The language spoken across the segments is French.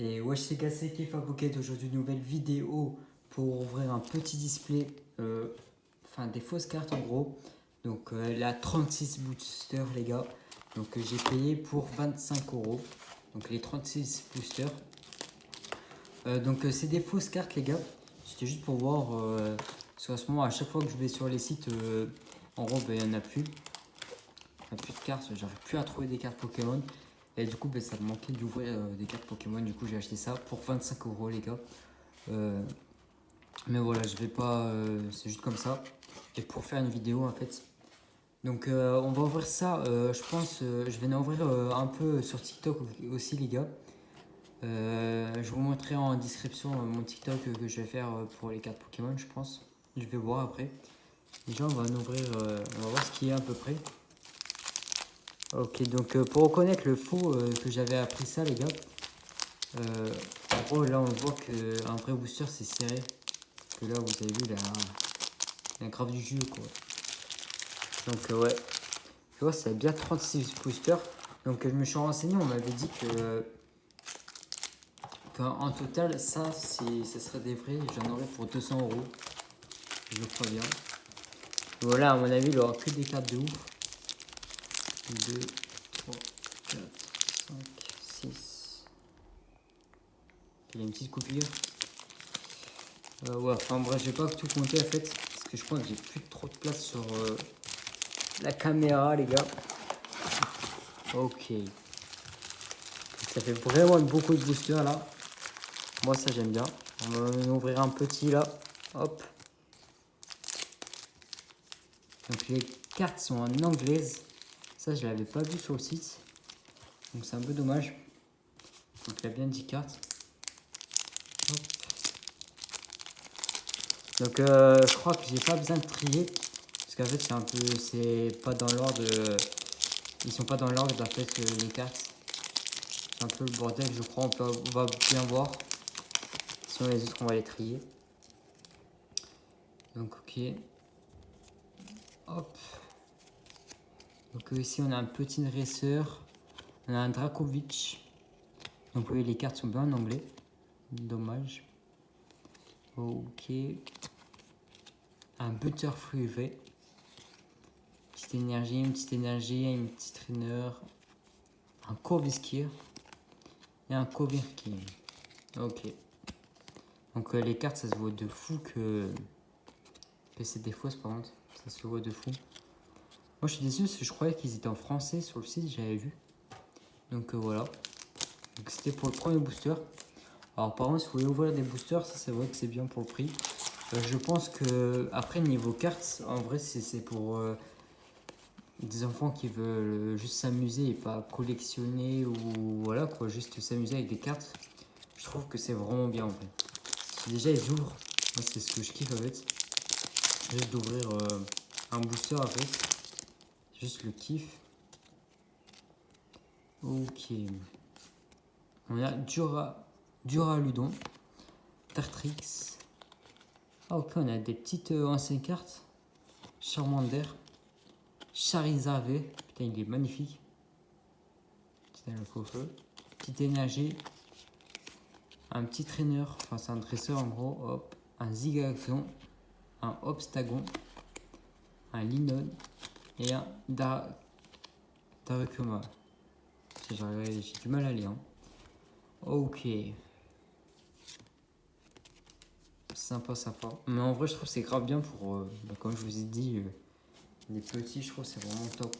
Et wesh les gars, c'est Kefa Pocket. Aujourd'hui, nouvelle vidéo pour ouvrir un petit display, des fausses cartes en gros. Donc la 36 boosters les gars. Donc j'ai payé pour 25 euros. Donc les 36 boosters. C'est des fausses cartes les gars. C'était juste pour voir. Parce qu'en ce moment, à chaque fois que je vais sur les sites, en gros, il n'y en a plus. Il n'y a plus de cartes. J'arrive plus à trouver des cartes Pokémon. Et du coup, ça me manquait d'ouvrir des cartes Pokémon. Du coup, j'ai acheté ça pour 25 euros, les gars. Mais voilà, je vais pas. C'est juste comme ça. Et pour faire une vidéo, en fait. Donc, on va ouvrir ça. Je pense. Je vais en ouvrir un peu sur TikTok aussi, les gars. Je vous montrerai en description mon TikTok que je vais faire pour les cartes Pokémon, je pense. Je vais voir après. Déjà, on va en ouvrir. On va voir ce qu'il y a à peu près. Ok, donc pour reconnaître le faux que j'avais appris ça, les gars. En gros, là, on voit qu'un vrai booster, c'est serré. Que là, vous avez vu, il y a grave du jus, quoi. Donc, ouais. Tu vois, c'est bien 36 boosters. Donc, je me suis renseigné, on m'avait dit qu'en total, ça serait des vrais. J'en aurais pour 200 euros. Je crois bien. Voilà, à mon avis, il n'y aura que des cartes de ouf. 2, 3, 4, 5, 6. Il y a une petite coupure. Ouais, enfin bref, je vais pas tout compter en fait. Parce que je pense que j'ai plus trop de place sur la caméra, les gars. Ok. Ça fait vraiment beaucoup de boosters là. Moi, ça j'aime bien. On va en ouvrir un petit là. Hop. Donc les cartes sont en anglaise. Ça, je l'avais pas vu sur le site. Donc c'est un peu dommage. Donc il y a bien 10 cartes. Hop. Donc je crois que j'ai pas besoin de trier. Parce qu'en fait, c'est pas dans l'ordre. Ils sont pas dans l'ordre en fait les cartes. C'est un peu le bordel, je crois. On va bien voir. Sinon, les autres, on va les trier. Donc, ok. Hop. Donc, ici, on a un petit dresseur. On a un Dracovic. Donc, oui, les cartes sont bien en anglais. Dommage. Ok. Un Butterfree V. Petite énergie, un petit trainer. Un Corvisquire. Et un Covirkin. Ok. Donc, les cartes, ça se voit de fou que c'est des fausses, par contre. Ça se voit de fou. Moi je suis déçu parce que je croyais qu'ils étaient en français sur le site, j'avais vu. Donc voilà. Donc c'était pour le premier booster. Alors par contre, si vous voulez ouvrir des boosters, ça c'est vrai que c'est bien pour le prix. Je pense que après niveau cartes, en vrai c'est pour des enfants qui veulent juste s'amuser et pas collectionner ou voilà quoi, juste s'amuser avec des cartes. Je trouve que c'est vraiment bien en fait. Si déjà ils ouvrent, moi c'est ce que je kiffe en fait. Juste d'ouvrir un booster après. Juste le kiff. Ok. On a Duraludon, Tartrix. Ah ok, on a des petites anciennes cartes. Charmander, Charizard V. Putain, il est magnifique. C'est un faux feu. Petite énergie. Un petit trainer, enfin c'est un dresseur en gros. Hop. Un Zigzagon, un Obstagon, un Linon et un Darukuma. J'ai du mal à lire. Hein. Ok. Sympa, sympa. Mais en vrai, je trouve que c'est grave bien pour, comme je vous ai dit, les petits, je trouve que c'est vraiment top.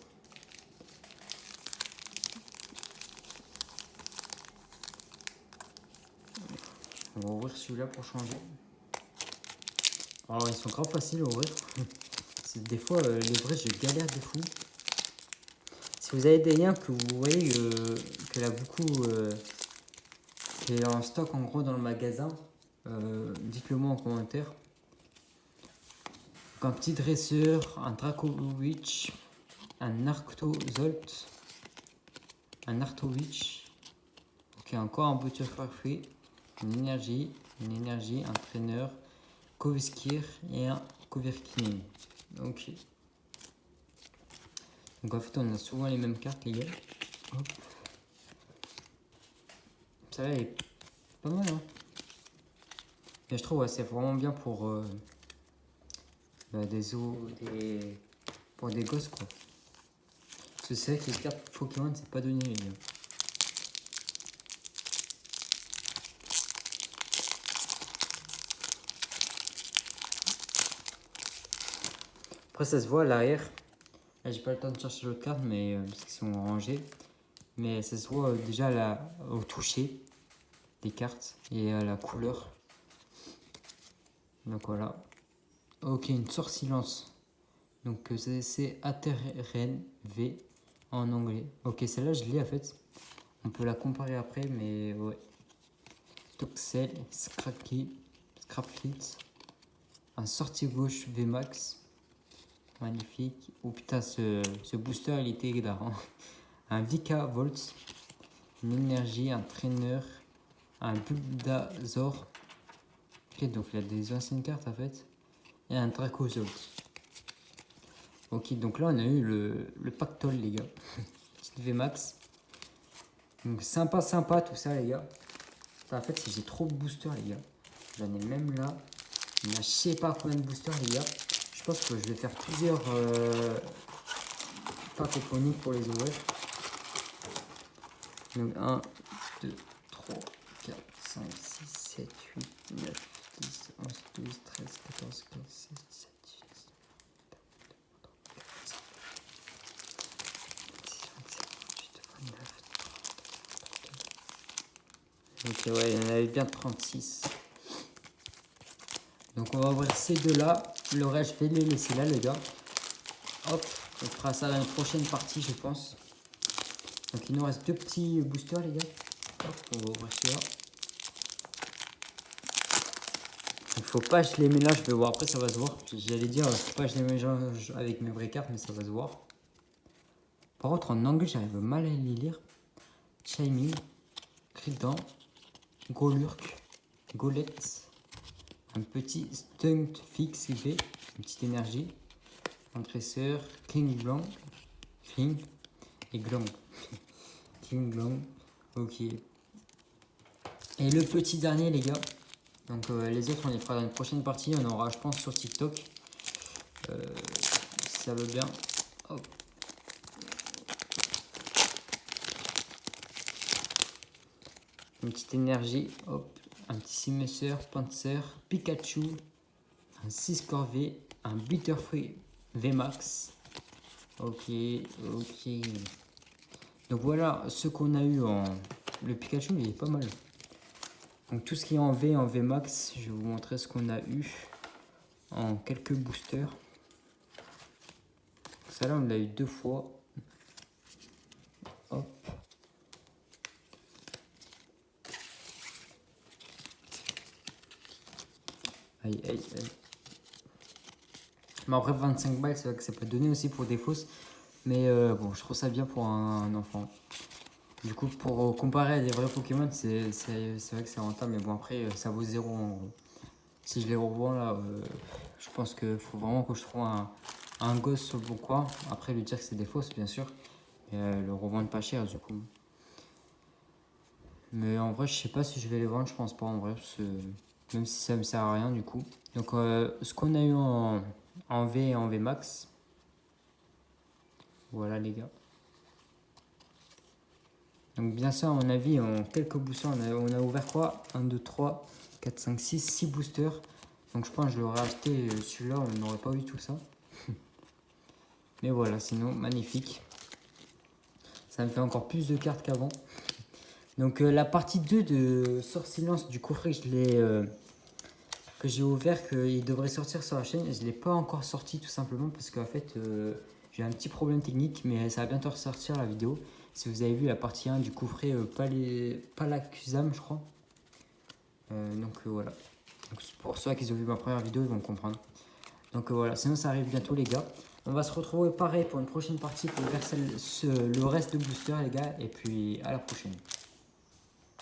On va ouvrir celui-là pour changer. Alors, ils sont grave faciles à ouvrir. Des fois, les vrais, je galère de fou. Si vous avez des liens que vous voyez qu'elle a beaucoup, qui est en stock en gros dans le magasin, dites-le moi en commentaire. Donc, un petit dresseur, un Dracovic, un Arctozolt, un Artovich. Ok, encore un Butterfree, une énergie, un trainer, Koviskir et un Kovirkin. Ok. Donc en fait on a souvent les mêmes cartes les gars. Hop. Celle-là Pas mal, hein. Et je trouve, ouais, c'est vraiment bien pour pour des gosses, quoi. Parce que c'est vrai que les cartes Pokémon, c'est pas donné, les gars. Après, ça se voit à l'arrière. Là, j'ai pas le temps de chercher l'autre carte, mais parce qu'ils sont rangés. Mais ça se voit déjà au toucher des cartes et à la couleur. Donc voilà. Ok, une Sortilance. Donc c'est ATRN V en anglais. Ok, celle-là je l'ai en fait. On peut la comparer après, mais ouais. Toxel, Scrapfleet. Un sortie gauche VMAX. Magnifique. Oh putain, ce booster il était hilarant. Un Vika Volt. Une énergie, un trainer. Un Bulbasaur. Ok, donc il y a des anciennes cartes en fait. Et un Dracozolt. Ok, donc là on a eu le pactole, les gars. Petite VMAX. Donc sympa tout ça, les gars. En fait, si j'ai trop de boosters, les gars. J'en ai même là. Il y a je sais pas combien de boosters, les gars. Je pense que je vais faire plusieurs packs opening pour les ouvrir. Donc 1, 2, 3, 4, 5, 6, 7, 8, 9, 10, 11, 12, 13, 14, 15, 16, 17, 18, 19, 20, 21, 22, 23, 24, 25, 26, 27, 28, 29, 30. Ok, ouais, il y en avait bien 36. Donc on va ouvrir ces deux-là. Le reste, je vais les laisser là, les gars. Hop, on fera ça dans la prochaine partie, je pense. Donc il nous reste deux petits boosters, les gars. Hop, on va ouvrir celui-là. Il faut pas que je les mélange, je vais voir après, ça va se voir. J'allais dire, faut pas que je les mélange avec mes vraies cartes, mais ça va se voir. Par contre, en anglais, j'arrive mal à les lire. Chiming, Cridan, Golurk, Golette, un petit Stunt Fix V, une petite énergie, agresseur, King Blanc, King et Glang. King Blanc, ok. Et le petit dernier, les gars. Donc les autres, on les fera dans une prochaine partie. On aura, je pense, sur TikTok. Si ça veut bien. Hop. Une petite énergie. Hop. Un petit Simusser, Panzer, Pikachu. Un 6 corvée. Un Bitterfree VMAX. Ok. Donc voilà ce qu'on a eu en... Le Pikachu, il est pas mal. Donc tout ce qui est en VMAX, je vais vous montrer ce qu'on a eu en quelques boosters. Ça là on l'a eu deux fois. Hop. Aïe. Mais après 25 balles, c'est vrai que ça peut donner aussi pour des fausses. Mais bon, je trouve ça bien pour un enfant. Du coup, pour comparer à des vrais Pokémon, c'est vrai que c'est rentable. Mais bon, après, ça vaut 0 en gros. Si je les revends là, je pense qu'il faut vraiment que je trouve un gosse sur le bon coin. Après, lui dire que c'est des fausses, bien sûr. Et le revendre pas cher, du coup. Mais en vrai, je sais pas si je vais les vendre, je pense pas en vrai. Même si ça me sert à rien, du coup. Donc, ce qu'on a eu en V et en VMAX. Voilà, les gars. Donc bien sûr, à mon avis, en quelques boosters, on a ouvert quoi 1, 2, 3, 4, 5, 6, 6 boosters. Donc je pense que je l'aurais acheté celui-là, on n'aurait pas eu tout ça. Mais voilà, sinon, magnifique. Ça me fait encore plus de cartes qu'avant. Donc la partie 2 de Sortilance du coffret que j'ai ouvert, qu'il devrait sortir sur la chaîne, je ne l'ai pas encore sorti tout simplement parce qu'en fait, j'ai un petit problème technique, mais ça va bientôt ressortir la vidéo. Si vous avez vu la partie 1 du coffret Palacusam, je crois. Donc voilà. Donc, pour ceux qui ont vu ma première vidéo, ils vont comprendre. Donc voilà, sinon ça arrive bientôt, les gars. On va se retrouver pareil pour une prochaine partie pour faire le reste de booster, les gars. Et puis à la prochaine.